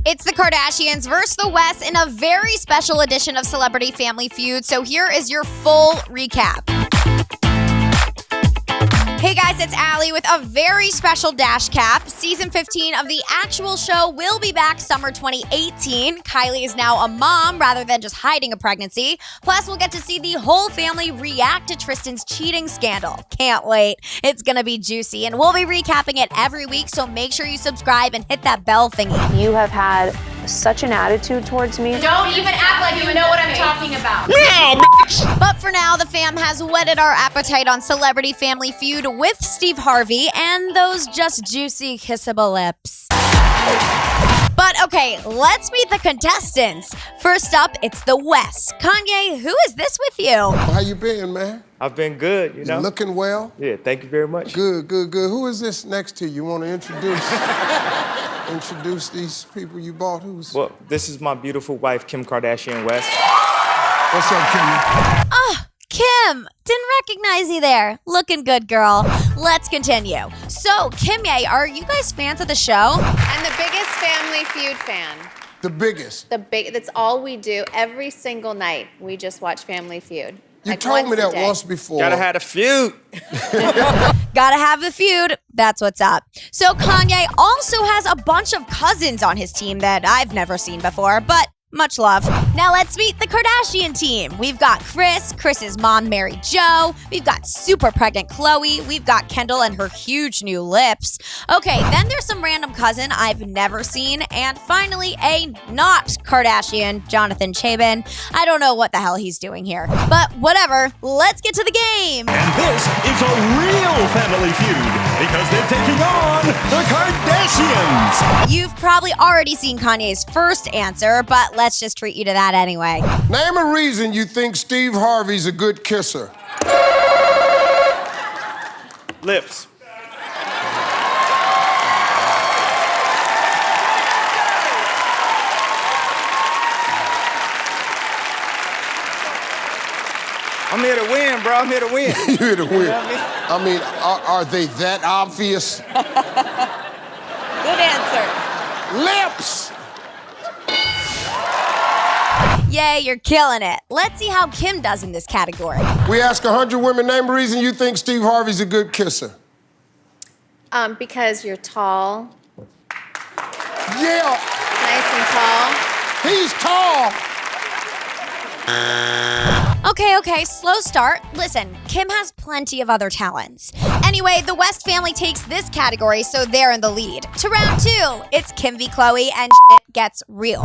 It's the Kardashians versus the West in a very special edition of Celebrity Family Feud. So here is your full recap. Hey guys, it's Ali with a very special dash cap. Season 15 of the actual show will be back summer 2018. Kylie is now a mom rather than just hiding a pregnancy. Plus, we'll get to see the whole family react to Tristan's cheating scandal. Can't wait. It's gonna be juicy, and we'll be recapping it every week, so make sure you subscribe and hit that bell thingy. You have had such an attitude towards me. Don't even act like you know what I'm talking about. But for now, the fam has whetted our appetite on Celebrity Family Feud with Steve Harvey and those just juicy, kissable lips. But okay, let's meet the contestants. First up, it's the West. Kanye, who is this with you? How you been, man? I've been good, you know. You looking well? Yeah, thank you very much. Good. Who is this next to you? You want to introduce these people you bought? Well, this is my beautiful wife, Kim Kardashian West. What's up, Kimmy? Oh, Kim, didn't recognize you there. Looking good, girl. Let's continue. So, Kimye, are you guys fans of the show? I'm the biggest Family Feud fan. The biggest. That's all we do every single night. We just watch Family Feud. You Like told me once a that day. once before. Gotta have a feud. Gotta have the feud. That's what's up. So Kanye also has a bunch of cousins on his team that I've never seen before, but much love. Now let's meet the Kardashian team. We've got Chris's mom, Mary Jo. We've got super pregnant Khloe. We've got Kendall and her huge new lips. Okay, then there's some random cousin I've never seen. And finally, a not Kardashian, Jonathan Chabin. I don't know what the hell he's doing here. But whatever, let's get to the game. And this is a real family feud because they're taking on the Kardashians. You've probably already seen Kanye's first answer, but let's just treat you to that anyway. Name a reason you think Steve Harvey's a good kisser. Lips. I'm here to win, bro. I'm here to win. You here to win. You know what I mean? Are they that obvious? Good answer. Lips! Yay, you're killing it. Let's see how Kim does in this category. We ask 100 women, name a reason you think Steve Harvey's a good kisser. Because you're tall, Yeah, nice and tall. he's tall. Okay, slow start. Listen, Kim has plenty of other talents. Anyway, the West family takes this category, so they're in the lead. To round 2, it's Kim v. Khloe, and shit gets real.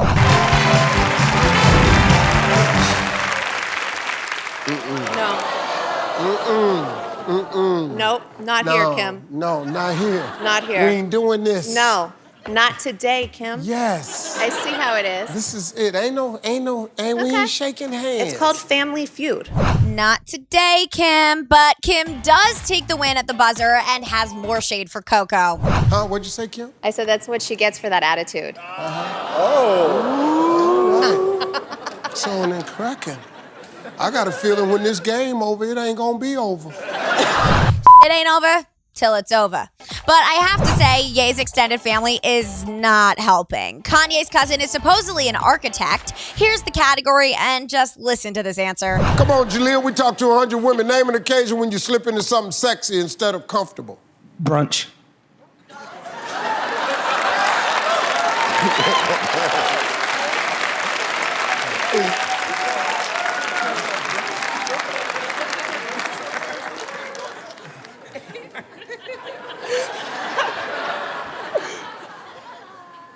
Nope, not here, Kim. No, not here. Not We here. ain't doing this. No, not today, Kim. Yes. I see how it is. This is it. We ain't shaking hands. It's called Family Feud. Not today, Kim, but Kim does take the win at the buzzer and has more shade for Coco. Huh? What'd you say, Kim? I said that's what she gets for that attitude. So and cracking. I got a feeling when this game over, it ain't gonna be over. It ain't over till it's over. But I have to say, Ye's extended family is not helping. Kanye's cousin is supposedly an architect. Here's the category, and just listen to this answer. Come on, Jaleel, we talked to 100 women. Name an occasion when you slip into something sexy instead of comfortable. Brunch.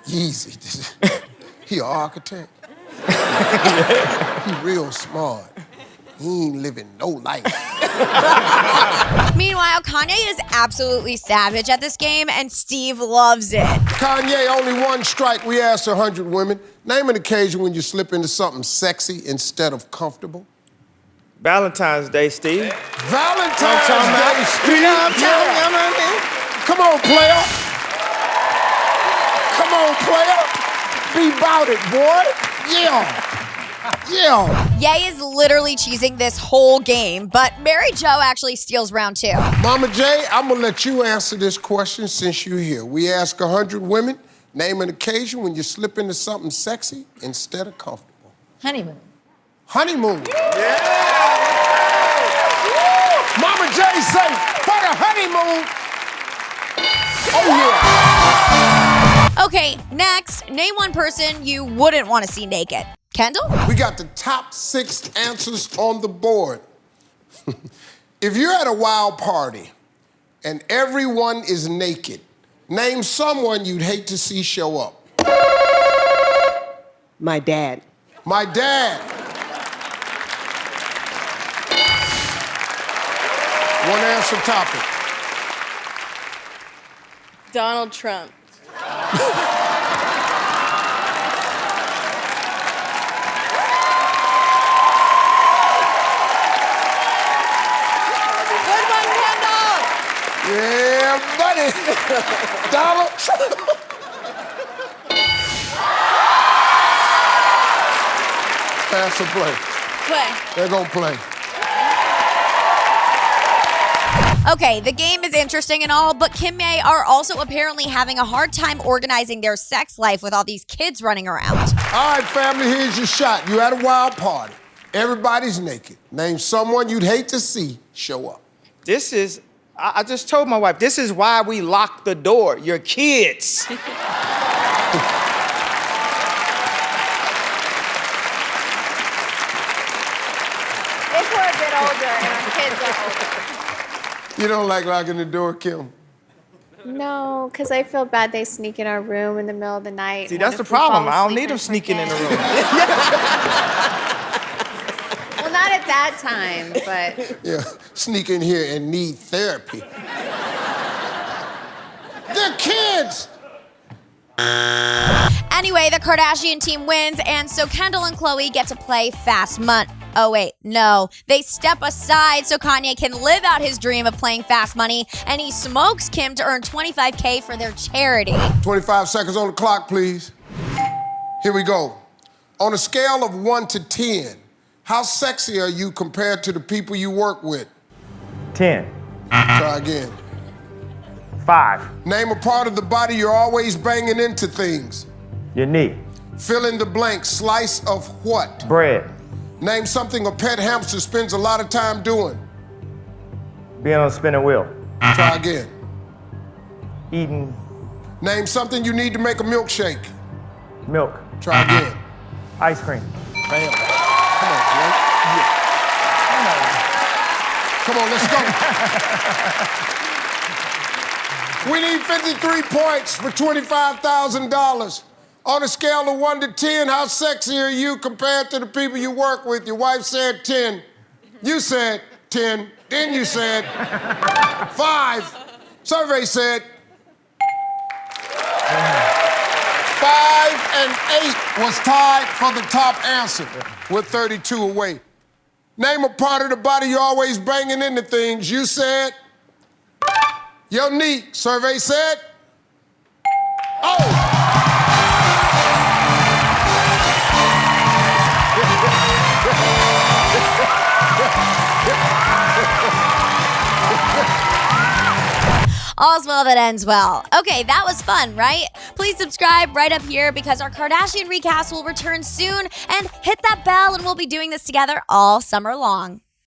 Yeezy. He an architect. He real smart. He ain't living no life. Meanwhile, Kanye is absolutely savage at this game, and Steve loves it. Kanye, only one strike. We asked 100 women. Name an occasion when you slip into something sexy instead of comfortable. Valentine's Day, Steve. Valentine's Day, Steve. You know what I'm telling you, Yeah. you know what I mean? Come on, player. Come on, player. Be about it, boy. Yeah. Ye is literally cheesing this whole game, but Mary Jo actually steals round 2. Mama J, I'm gonna let you answer this question since you're here. We ask 100 women, Name an occasion when you slip into something sexy instead of comfortable. Honeymoon. Honeymoon. Yeah! Mama J say, for the honeymoon. Oh, yeah. Okay, next, name one person you wouldn't want to see naked. Kendall? We got the top 6 answers on the board. If you're at a wild party and everyone is naked, name someone you'd hate to see show up. My dad. My dad. One answer topic. Donald Trump. Good one, Kendall! Yeah, buddy. Donald Trump. Pass or play? Play. They're gonna play. Okay, the game is interesting and all, but Kim Ye are also apparently having a hard time organizing their sex life with all these kids running around. All right, family, here's your shot. You at a wild party. Everybody's naked. Name someone you'd hate to see show up. This is, I just told my wife, this is why we lock the door. Your kids. If we're a bit older and our kids are older. You don't like locking the door, Kim? No, because I feel bad they sneak in our room in the middle of the night. See, What that's if the we fall problem. I don't asleep need them and sneaking in the forget? room. Well, not at that time, but Yeah, sneak in here and need therapy. They're kids! Anyway, the Kardashian team wins, and so Kendall and Khloe get to play Fast Money. Oh, wait, no. They step aside so Kanye can live out his dream of playing Fast Money, and he smokes Kim to earn $25K for their charity. 25 seconds on the clock, please. Here we go. On a scale of 1 to 10, how sexy are you compared to the people you work with? 10, Try again. 5, Name a part of the body you're always banging into things. your knee, Fill in the blank. Slice of what? bread, Name something a pet hamster spends a lot of time doing. being on a spinning wheel, Try again. eating Name something you need to make a milkshake. milk, Try again. ice cream. Bam. Come on, Blake. Yeah. Come on, let's go. We need 53 points for $25,000. On a scale of 1 to 10, how sexy are you compared to the people you work with? Your wife said 10. You said 10. Then you said 5. Survey said 5 and 8 was tied for the top answer with 32 away. Name a part of the body you're always banging into things. You said your knee. Survey said oh. All's well that ends well. Okay, that was fun, right? Please subscribe right up here because our Kardashian recast will return soon, and hit that bell and we'll be doing this together all summer long.